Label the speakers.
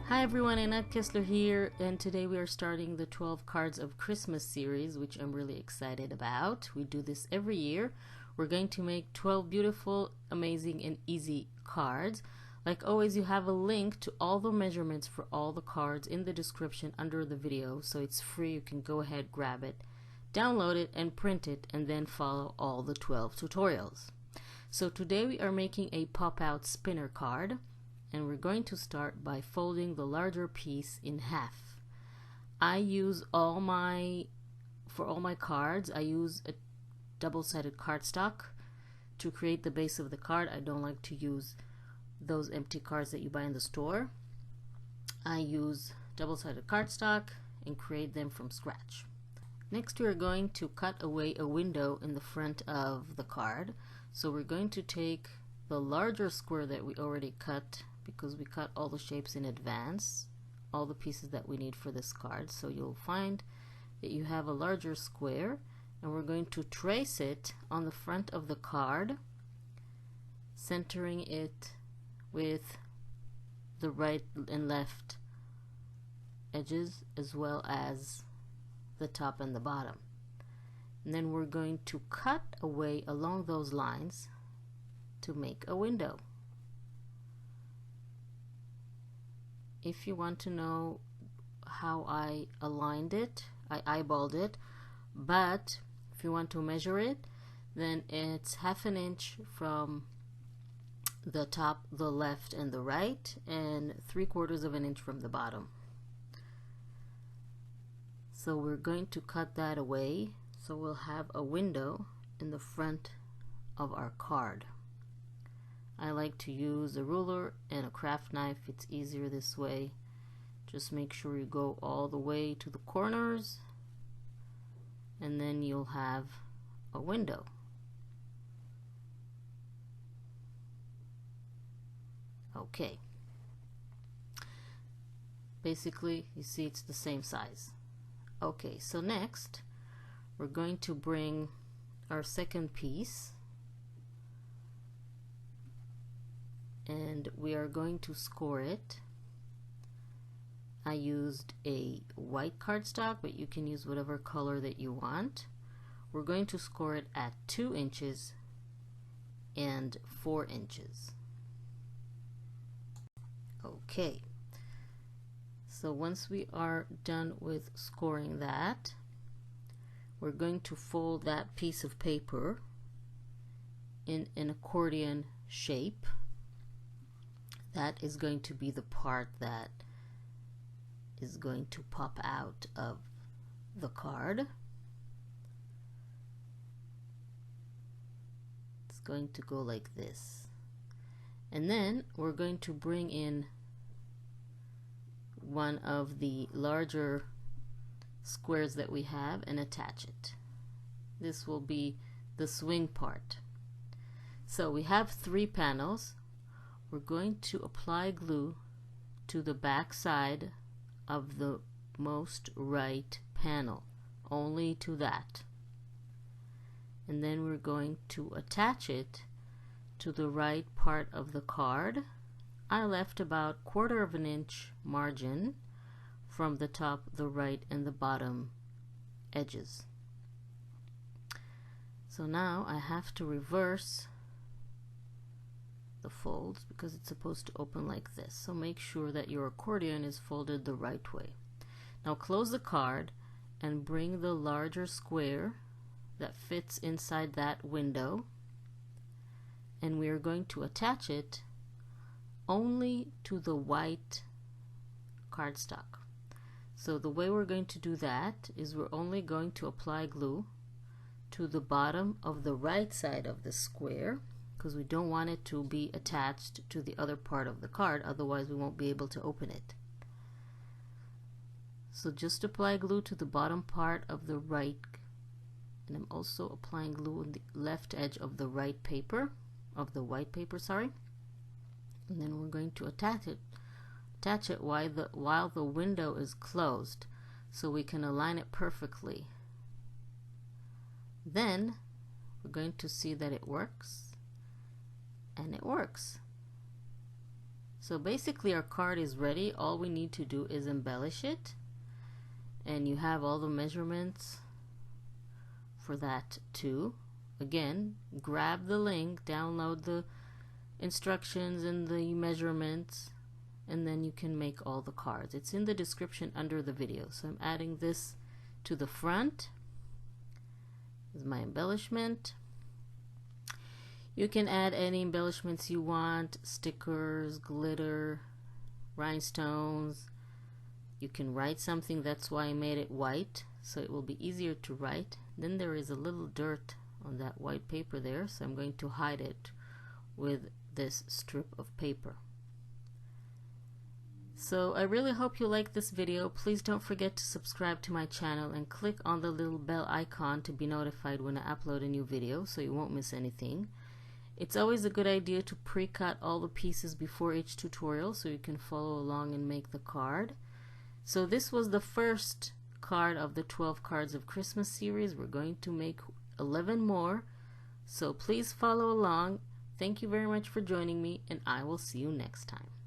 Speaker 1: Hi everyone, Annette Kessler here, and today we are starting the 12 Cards of Christmas series, which I'm really excited about. We do this every year. We're going to make 12 beautiful, amazing, and easy cards. Like always, you have a link to all the measurements for all the cards in the description under the video, so it's free. You can go ahead, grab it, download it, and print it, and then follow all the 12 tutorials. So today we are making a pop-out spinner card. And we're going to start by folding the larger piece in half. I use for all my cards, I use a double-sided cardstock to create the base of the card. I don't like to use those empty cards that you buy in the store. I use double-sided cardstock and create them from scratch. Next, we're going to cut away a window in the front of the card. So we're going to take the larger square that we already cut, because we cut all the shapes in advance, all the pieces that we need for this card. So you'll find that you have a larger square, and we're going to trace it on the front of the card, centering it with the right and left edges as well as the top and the bottom. And then we're going to cut away along those lines to make a window. If you want to know how I aligned it, I eyeballed it, but if you want to measure it, then it's 1/2 inch from the top, the left, and the right, and 3/4 inch from the bottom. So we're going to cut that away, so we'll have a window in the front of our card. I like to use a ruler and a craft knife. It's easier this way. Just make sure you go all the way to the corners, and then you'll have a window. Okay. Basically, you see it's the same size. Okay, so next we're going to bring our second piece, and we are going to score it. I used a white cardstock, but you can use whatever color that you want. We're going to score it at 2 inches and 4 inches. Okay, so once we are done with scoring that, we're going to fold that piece of paper in an accordion shape. That is going to be the part that is going to pop out of the card. It's going to go like this. And then we're going to bring in one of the larger squares that we have and attach it. This will be the swing part. So we have 3 panels. We're going to apply glue to the back side of the most right panel, only to that. And then we're going to attach it to the right part of the card. I left about 1/4 inch margin from the top, the right, and the bottom edges. So now I have to reverse the folds because it's supposed to open like this. So make sure that your accordion is folded the right way. Now close the card and bring the larger square that fits inside that window, and we are going to attach it only to the white cardstock. So the way we're going to do that is we're only going to apply glue to the bottom of the right side of the square, because we don't want it to be attached to the other part of the card, otherwise we won't be able to open it. So just apply glue to the bottom part of the right, and I'm also applying glue on the left edge of the right paper, of the white paper, sorry. And then we're going to attach it while the window is closed, so we can align it perfectly. Then we're going to see that it works, and it works. So basically our card is ready. All we need to do is embellish it, and you have all the measurements for that too. Again, grab the link, download the instructions and the measurements, and then you can make all the cards. It's in the description under the video. So I'm adding this to the front. This is my embellishment. You can add any embellishments you want, stickers, glitter, rhinestones. You can write something, that's why I made it white, so it will be easier to write. Then there is a little dirt on that white paper there, so I'm going to hide it with this strip of paper. So I really hope you like this video. Please don't forget to subscribe to my channel and click on the little bell icon to be notified when I upload a new video so you won't miss anything. It's always a good idea to pre-cut all the pieces before each tutorial so you can follow along and make the card. So this was the first card of the 12 cards of Christmas series. We're going to make 11 more, so please follow along. Thank you very much for joining me, and I will see you next time.